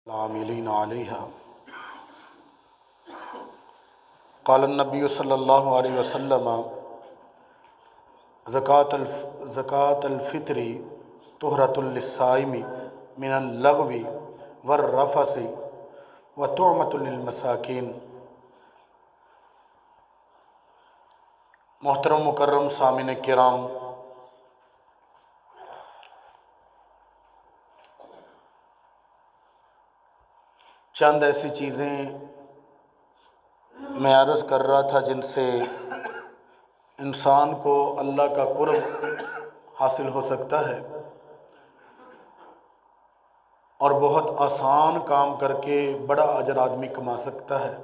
आमिलीन अलैहा क़ाल नबी सल्लल्लाहु अलैहि वसल्लम ज़कातुल फ़ित्री तुहरतुल लिस्साइमी मिनल लगवी वर रफ़सी व तुअमतुल लिल मसाकीन। मोहतरम मुकर्रम सामिन किराम, चंद ऐसी चीज़ें मैं अर्ज़ कर रहा था जिनसे इंसान को अल्लाह का कुर्ब हासिल हो सकता है और बहुत आसान काम करके बड़ा अजर आदमी कमा सकता है।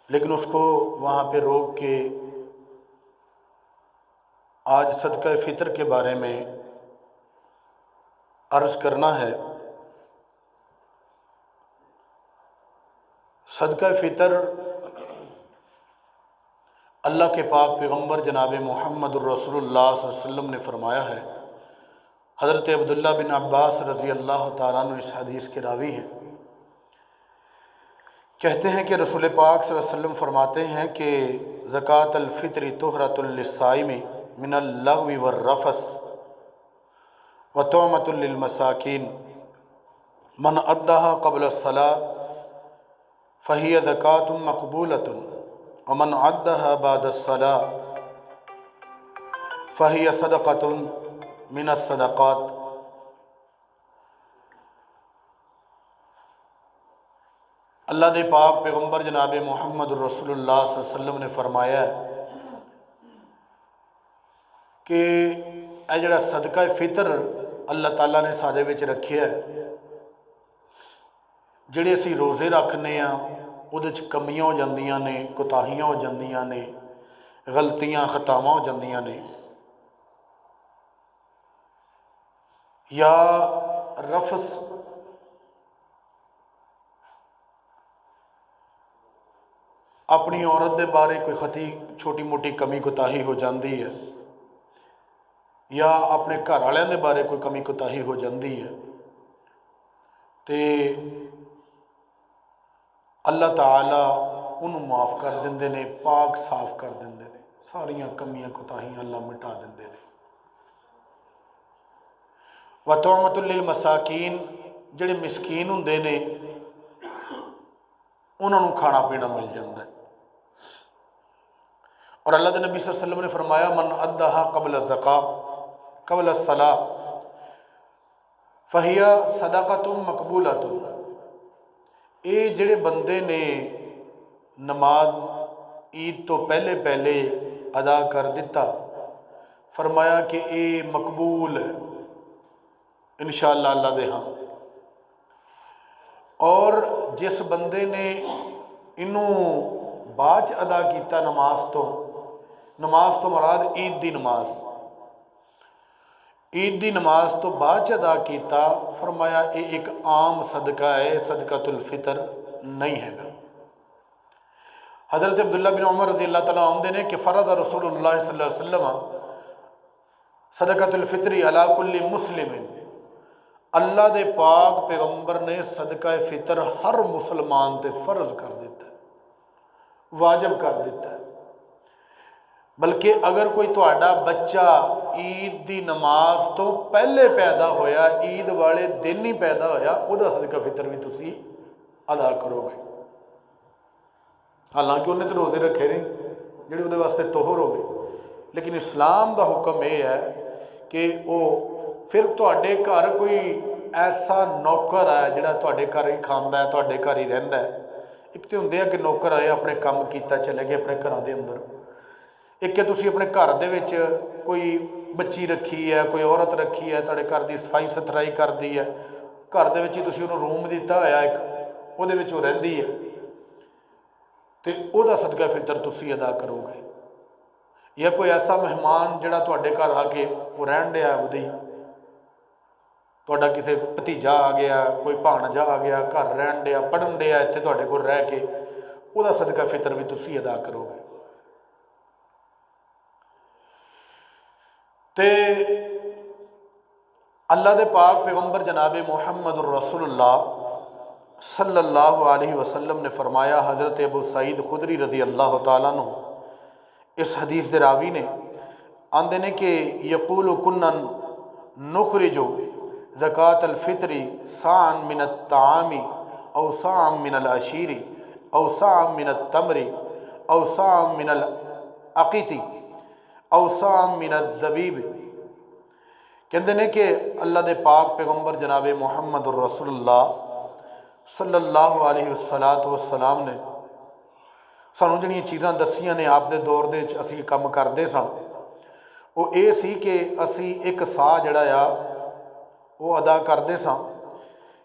लेकिन उसको वहाँ पे रोक के आज सदका फ़ितर के बारे में अर्ज़ करना है। सदका फ़ितर अल्लाह के पाक पैगम्बर जनाब मुहम्मदुर रसूलुल्लाह सल्लल्लाहु अलैहि वसल्लम ने फरमाया है। हज़रत अब्दुल्ला बिन अब्बास रज़ी अल्लाह तआला अन्हु इस हदीस के रावी हैं। कहते हैं कि रसूल पाक सल्लल्लाहु अलैहि वसल्लम फरमाते हैं कि ज़कातुल फ़ित्री तुहरतुल लिस्साइमी मिनल लगवी वर रफ़स व तुअमतुल लिल मसाकीन मन अद्दाहा क़ब्ल अस्सलाह फ़हिय ज़कातुन मक़बूलतुन व मन अद्दाहा बाद अस्सलाह फ़हिय सदक़तुन मिनस सदक़ात। अल्लाह दे पाक पैगम्बर जनाब मुहम्मद रसूलुल्लाह सल्लल्लाहु अलैहि वसल्लम ने फरमाया कि यह जिहड़ा सदका फितर अल्लाह ताला ने साडे विच रखिया है, जिहड़े असीं रोज़े रखने आ उहदे च कमियां हो जांदियां ने, कोताहियां हो जांदियां ने, गलतियां खतावां हो जांदियां ने, या रफस अपनी औरत के बारे कोई खती छोटी मोटी कमी कोताही हो जाती है, या अपने घर वालों के बारे कोई कमी कोताही हो जाती है, तो अल्लाह ताला उन्होंने माफ़ कर देंदे ने, पाक साफ कर देंदे ने, सारियां कमियां कोताहियां अल्लाह मिटा देंदे ने। व तुअमतुल लिल मसाकीन, जिहड़े मिसकीन हुंदे ने उन्होंने खाना पीना मिल जाता है। और अल्लाह के नबी सल्लल्लाहु अलैहि वसल्लम ने फरमाया मन अद्दाहा क़ब्ल ज़का क़ब्ल सलाह फ़हिया सदक़तुन मक़बूलतुन। ये जिहड़े बंदे ने नमाज ईद तो पहले पहले अदा कर दिता, फरमाया कि ये मकबूल है इंशाअल्लाह अल्लाह दे हाँ। और जिस बंदे ने इनू बाद अदा किया नमाज तो मुराद ईद की नमाज, ईद की नमाज तो बाद अदा किया, फरमाया ये एक आम सदका है, सदकातुल फितर नहीं है। हज़रत अब्दुल्ला बिन उमर रज़ी अल्लाह तआला आउंदे ने कि फ़रज़ रसूलुल्लाह सल्लल्लाहु अलैहि वसल्लम सदकातुल फित्री अला कुल्ली मुस्लिमिन। अल्लाह दे पाक पैगंबर ने सदका फितर हर मुसलमान ते फर्ज कर दिता, वाजिब कर दिता है। बल्कि अगर कोई तुहाडा बच्चा ईद की नमाज तो पहले पैदा होया, ईद वाले दिन ही पैदा होया, उहदा सदका फितर भी तुसी अदा करोगे। हालांकि उन्हें तो रोज़े रखे ने जिहड़े उहदे वास्ते तोहर हो गए, लेकिन इस्लाम का हुक्म यह है कि वो फिर तुहाडे घर कोई ऐसा नौकर है जिहड़ा तुहाडे घर ही खांदा है, तुहाडे घर ही रहिंदा है। एक तो हुंदे आ कि नौकर आए अपने काम कीता चले गए अपने घरों के अंदर, एक है तुसीं अपने घर दे विच कोई बच्ची रखी है, कोई औरत रखी है, तुहाडे घर की सफाई सुथराई करती है, घर दे विच ही तुसीं उहनूं रूम दिता होया एक, उहदे विच वो रहिंदी है, तो वह सदका फितर तुसी अदा करोगे। या कोई ऐसा मेहमान जिहड़ा तुहाडे घर आके वो रहन दिया, उहदी तुहाडा किसी भतीजा आ गया, कोई भाणजा आ गया, घर रहन दिया, पढ़न दिया इत्थे तुहाडे कोल रह के, वह सदका फितर भी तुसी अदा करोगे। ते अल्लाह दे पाक पैगंबर जनाब मुहम्मद रसूलुल्लाह सल्लल्लाहु अलैहि वसल्लम ने फरमाया, हज़रत अबू सईद खुदरी रज़ी अल्लाह तआला अन्हु इस हदीस दे रावी ने आंदे ने कि यकूल कुन्नन नुखरिजो ज़कात अल फित्री साअन मिन अत्तामी औ साअन मिन अल अशीरी औ साअन मिन अत्तमरी औ साअन मिन अल अक़ीती औ साअन मिन अज़्ज़बीब। कहते ने कि अल्लाह दे पाक पैगंबर जनाब मुहम्मद रसूलुल्लाह सल्लल्लाहु अलैहि वसल्लम ने सानू जिहड़ियां चीज़ां दसियां ने आप दे दौर दे विच असीं काम करदे सन, वो ये सी कि असी एक साह जिहड़ा आ वो अदा करदे सां,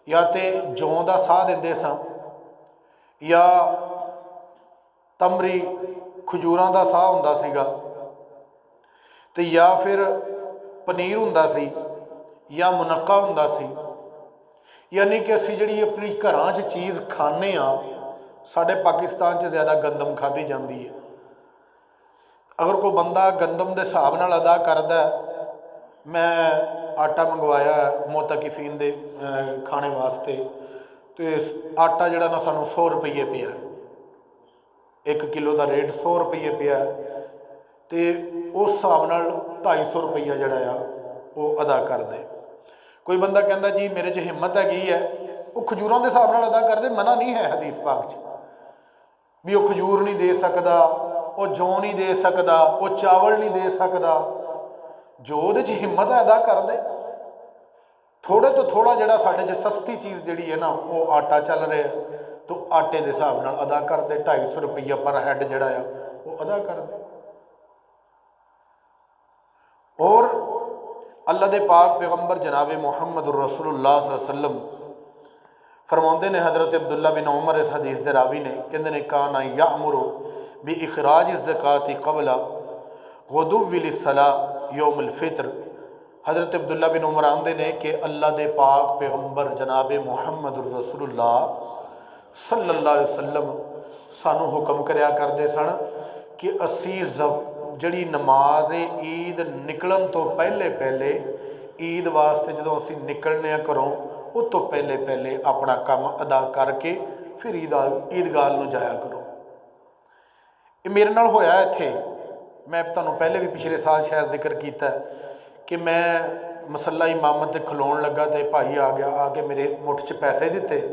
या तो जौं दा साह दिंदे सां या तमरी खजूरां दा साह हुंदा सीगा, ते या फिर पनीर हुंदा सी या मुनक्का हुंदा सी। यानी कि असी जिहड़ी अपनी घरां च चीज़ खाने आ, साडे पाकिस्तान च ज़्यादा गंदम खाधी जाती है। अगर कोई बंदा गंदम के हिसाब नाल अदा करदा, मैं आटा मंगवाया मोतकिफीन दे खाने वास्ते, तो आटा जिहड़ा ना सानू 100 रुपये पिया, 1 किलो का रेट 100 रुपये पिया, तो उस हिसाब नाल 250 रुपया जिहड़ा आ वो अदा कर दे। कोई बंदा कहता जी मेरे च हिम्मत हैगी है, वो खजूरां दे हिसाब नाल अदा कर दे, मना नहीं है हदीस पाक च भी वो खजूर नहीं दे सकता, वो जौ नहीं दे सकता, वो चावल नहीं दे सकता, जो उहदे च हिम्मत है अदा कर दे। थोड़े तो थोड़ा जिहड़ा साडे च सस्ती चीज़ जिहड़ी है ना वो आटा चल रहा है, तो आटे के हिसाब नाल अदा कर दे, 250 रुपया पर हैड जिहड़ा आ वो अदा कर दे। और अल्लाह दे पाक पैगंबर जनाब मुहम्मद रसूलुल्लाह सल्लल्लाहु अलैहि वसल्लम फरमाते ने, हज़रत अब्दुल्ला बिन उमर इस हदीस दे रावी ने कहते ने, काना यामुरु बि इखराज ज़काती क़बला गुदुव्विल सलाह यौमुल फित्र। हज़रत अब्दुल्ला बिन उमर आंदे ने कि अल्लाह दे पाक पैगंबर जनाब मुहम्मद रसूलुल्लाह सल्लल्लाहु अलैहि वसल्लम सानू हुक्म करया करदे सन कि असी जिहड़ी नमाज ईद निकलन तो पहले पहले, ईद वास्ते जदों असी निकलने घरों उस तो पहले पहले अपना काम अदा करके फिर ईदगाह नूं जाया करो। ये मेरे नाल होया इत्थे, मैं तुहानूं पहले भी पिछले साल शायद जिक्र किया कि मैं मसला इमामत ते खलोण लगा, तो भाई आ गया, आके मेरे मुठ च पैसे दिते,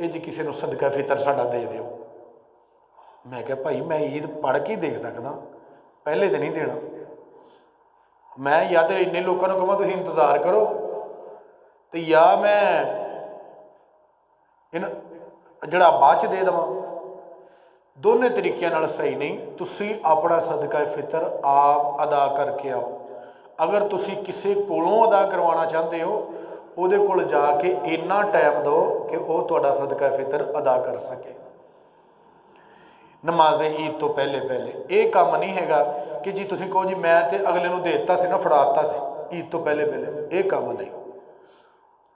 ये जी किसी नूं सदका फितर साडा दे दिओ। मैं क्या भाई मैं ईद पढ़ के देख सकदा, पहले तो नहीं देना। मैं या तो इन्ने लोगों को कहां तुसीं इंतज़ार करो, तो या मैं इन जिहड़ा बाद च दे देवां। दोनों तरीक़िਆਂ नाल सही नहीं, तुसीं अपना सदका फितर आप अदा करके आओ। अगर तुसीं किसी कोलों अदा करवाना चाहते हो, उहदे कोल जाके इन्ना टाइम दो कि वह तुहाडा सदका फितर अदा कर सके नमाज ईद तो पहले पहले। ये काम नहीं हैगा कि जी तुसीं कहो जी मैं तो अगले नूं देता सी ना, फड़ाता सी ईद तो पहले पहले, ये काम नहीं।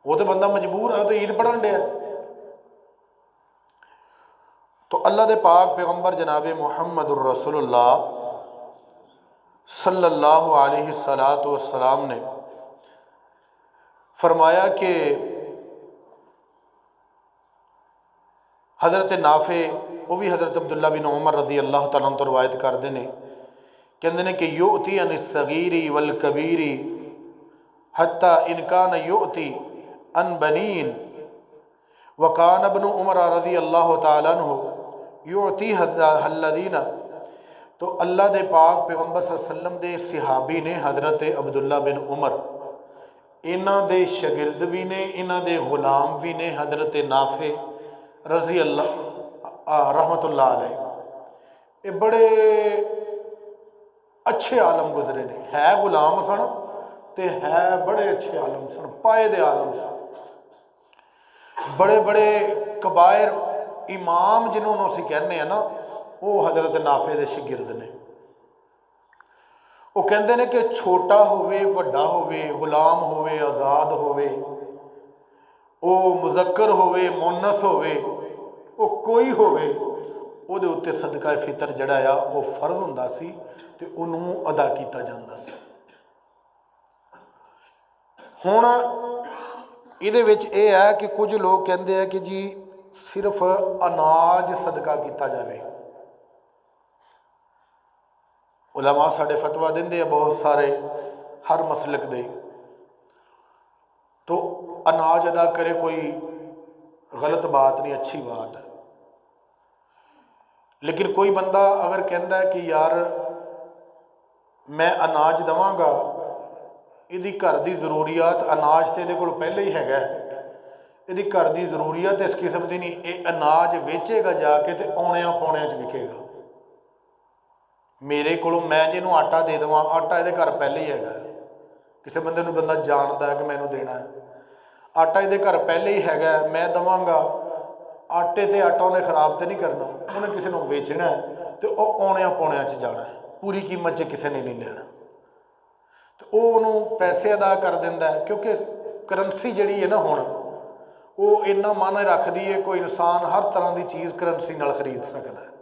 वो तो बंदा मजबूर है, तो ईद पढ़न दिया। तो अल्लाह दे पाक पैगंबर जनाब मुहम्मद रसूलुल्लाह सल्लल्लाहु अलैहि वसल्लम ने फरमाया कि हज़रत नाफे, वो भी हज़रत अब्दुल्ला बिन उमर रज़ी अल्लाह तआला तो रवायत करते हैं, कहते हैं कि युअती अन सगीरी वल कबीरी हत्ता इनकान युअती अन बनीन वकान इब्न उमर रज़ी अल्लाह तआला अन्हु युअती हल्लदीना। तो अल्लाह दे पाक पैगंबर सल्लल्लाहु अलैहि वसल्लम दे सहाबी ने हज़रत अब्दुल्ला बिन उमर, इन्हां दे शागिर्द भी ने, इन्हां दे गुलाम भी ने हज़रत नाफे रज़ी अल्लाह रहमतुल्लाह अलैह। ये बड़े अच्छे आलम गुजरे ने, है गुलाम सन ते है बड़े अच्छे आलम सन, पाए दे आलम सन। बड़े बड़े कबायर इमाम जिन्होंने असीं कहने हैं ना, वो हज़रत नाफे दे शागिर्द ने। वो कहते हैं कि छोटा होवे वड्डा होवे, गुलाम होवे आज़ाद होवे, वो मुज़क्कर होवे मुन्नस होवे, वो कोई होवे, उहदे उत्ते सदका फितर जिहड़ा आ वो फर्ज हुंदा सी ते उहनूं अदा कीता जांदा सी। ਹੁਣ ਇਹਦੇ ਵਿੱਚ ਇਹ ਹੈ ਕਿ ਕੁਝ ਲੋਕ ਕਹਿੰਦੇ ਆ ਕਿ ਜੀ ਸਿਰਫ ਅਨਾਜ ਸਦਕਾ ਕੀਤਾ ਜਾਵੇ। ਉਲਮਾ ਸਾਡੇ ਫਤਵਾ ਦਿੰਦੇ ਆ ਬਹੁਤ ਸਾਰੇ हर मसलक दे, तो अनाज अदा करे कोई गलत बात नहीं, अच्छी बात है। लेकिन कोई बंदा अगर कहता है कि यार मैं अनाज देवांगा, इहदी घर की जरूरियात, अनाज तो इहदे कोल पहले ही हैगा, इहदी घर की जरूरियात इस किस्म की नहीं, ये अनाज वेचेगा जाके तो औणियां पौणियां च विकेगा। मेरे को मैं जिन्हों आटा दे देवां, आटा इहदे घर पहले ही हैगा, किसी बंदे नूं बंदा जानता है कि मैनू देना है, आटा इहदे घर पहले ही हैगा, मैं देवांगा आटे ते आटा उन्हें खराब तो नहीं करना, उन्हें किसी नूं वेचना है तो वह औणियां पौणियां च जाना है, पूरी कीमत च किसी ने नहीं लेना, तो वह उन्होंने पैसे अदा कर दिंदा है। क्योंकि करंसी जिहड़ी है ना हुण वो इन्ना मायने रखदी है, कोई इंसान हर तरह की चीज़ करंसी नाल खरीद सकता है।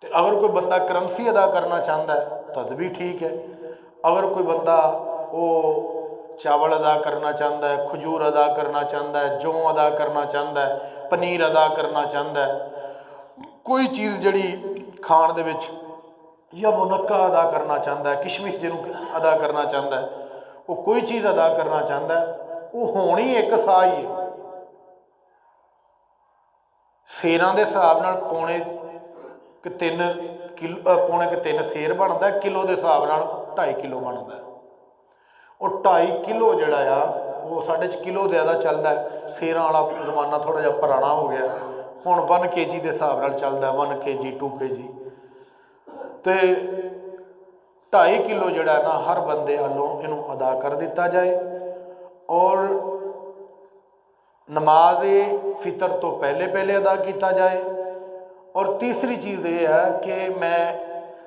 तो अगर कोई बंदा करंसी अदा करना चाहता है तद भी ठीक है, अगर कोई बंदा वो चावल अदा करना चाहता है, खजूर अदा करना चाहता है, जौ अदा करना चाहता है, पनीर अदा करना चाहता है, कोई चीज़ जिहड़ी खाण दे विच, या मुनक्का अदा करना चाहता है, किशमिश जिहनूं अदा करना चाहता है, वो कोई चीज़ अदा करना चाहता है, वो होनी एक सा ही है। सेरां दे हिसाब नाल पौने कि 3 किलो, पौने कि 3 सेर बनता है, किलो के हिसाब नाल 2.5 किलो बनता है। और 2.5 किलो जोड़ा आ वो साढ़े किलो ज़्यादा चलता है, सेरां वाला जमाना थोड़ा जिहा पुराना हो गया, हुण 1 kg के हिसाब नाल चलता है, 1 kg 2 kg, तो 2.5 किलो जोड़ा ना हर बंदे वालों इनू अदा कर दिता जाए। और नमाज फितर तो पहले पहले अदा किया जाए। और तीसरी चीज़ ये है कि मैं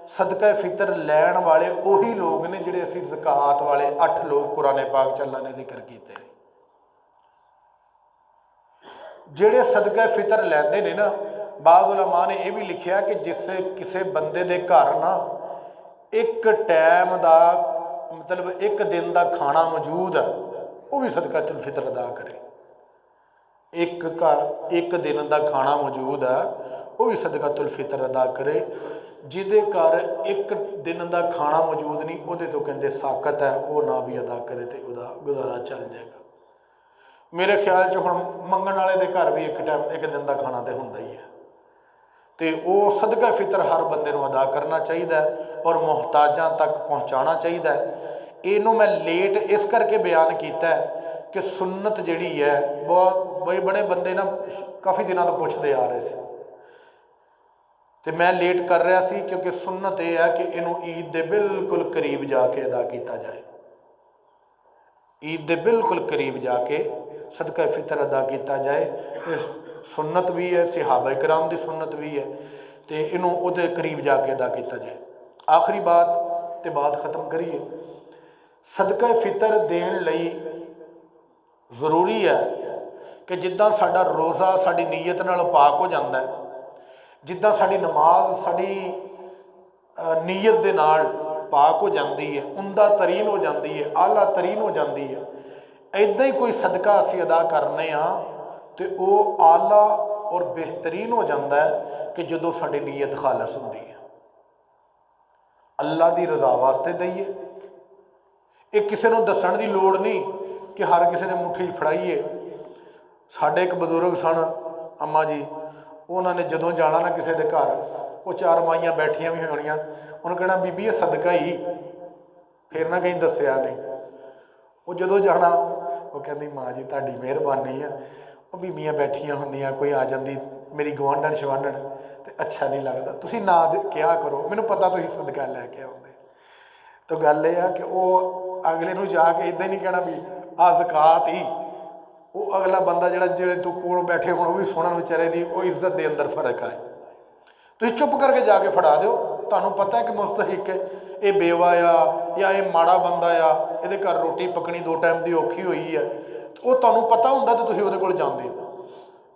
सदका फितर लैण वाले उही लोग ने जिहड़े असीं ज़कात वाले 8 लोग कुरान पाक च अल्लाह ने जिक्र कीते, जिहड़े सदका फितर लैंदे ने ना, बाज़ उलमा ने यह भी लिखिया कि जिससे किसी बंदे दे घर ना एक टाइम का मतलब एक दिन का खाना मौजूद है, वो भी सदका फितर अदा करे। एक घर एक दिन का खाना मौजूद है, वो भी सदकातुल फितर अदा करे। जिहदे घर एक दिन का खाना मौजूद नहीं, उहदे तो कहते साकत है, वो ना भी अदा करे तो वह गुजारा चल जाएगा। मेरे ख्याल च हुण मंगण वाले दे घर भी एक टाइम एक दिन का खाना तो हुंदा ही है, तो वो सदका फितर हर बंदे नूं अदा करना चाहिए और मुहताजां तक पहुँचाना चाहिए। इनू मैं लेट इस करके बयान किया है कि सुन्नत जिहड़ी है बहुत बड़े बंदे ना काफ़ी दिनों तो पुछते आ रहे थे, तो मैं लेट कर रहा सी क्योंकि सुन्नत यह है कि इनू ईद के बिल्कुल करीब जाके अदा किया जाए, ईद के बिल्कुल करीब जाके सदका फितर अदा किया जाए। सुन्नत भी है, सहाबा कराम की सुन्नत भी है, तो इनू उहदे करीब जाके अदा किया जाए। आखिरी बात तो बात ख़त्म करिए, सदका फितर देण लई जरूरी है कि जिद्दां साडा रोज़ा साडी नीयत नाल पाक हो जाता है, जिद्दां साडी नमाज साडी नीयत दे नाल पाक हो जाती है, उमदा तरीन हो जाती है, आला तरीन हो जाती है, इदां ही कोई सदका असीं अदा करने तो वह आला और बेहतरीन हो जाता है कि जदों साडी नीयत खालस होंदी है, अल्लाह की रज़ा वास्ते दईए। ये किसी को दसण की लोड़ नहीं कि हर किसी ने मुट्ठी फड़ाईए। साढ़े एक बजुर्ग सन अम्मा जी, उन्होंने जदों जाना ना किसी के घर, वो 4 माइयां बैठिया भी होनियां, उन्होंने कहना बीबी ये सदका ही, फिर ना कहीं दसिया नहीं। वो जदों जाना वो कहती माँ जी तुहाडी मेहरबानी है, वो बीबियां बैठिया होंदियां, कोई आ जाती मेरी गवांढण शवांढण, तो अच्छा नहीं लगता, तुसीं ना क्या करो, मैनूं पता तुसीं सदका लैके आउंदे। तो गल यह है कि वो अगले नूं जाके इदां नहीं कहना भी आ ज़कात ही, वो अगला बंदा जिहड़े तू कोल बैठे हो भी सुनन बेचारे दी वो इज्जत के अंदर फर्क है। तुसीं चुप करके जाके फड़ा दो, तुहानूं पता है कि मुस्तहिक है, ये बेवा आ या ये माड़ा बंदा आ, ये घर रोटी पकनी 2 टाइम की औखी हुई है, तो वो तुहानूं पता हुंदा तो तुसीं उहदे कोल जांदे,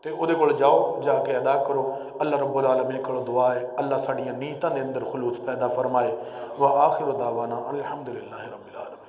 तो उहदे कोल जाओ, जाके अदा करो। अल्लाह रब्बुल आलमीन कोलों दुआ है अल्लाह साड़ियां नीयतां दे अंदर खलूस पैदा फरमाए। व आखिर दावाना अल्हम्दुलिल्लाहि रब्बिल आलमीन।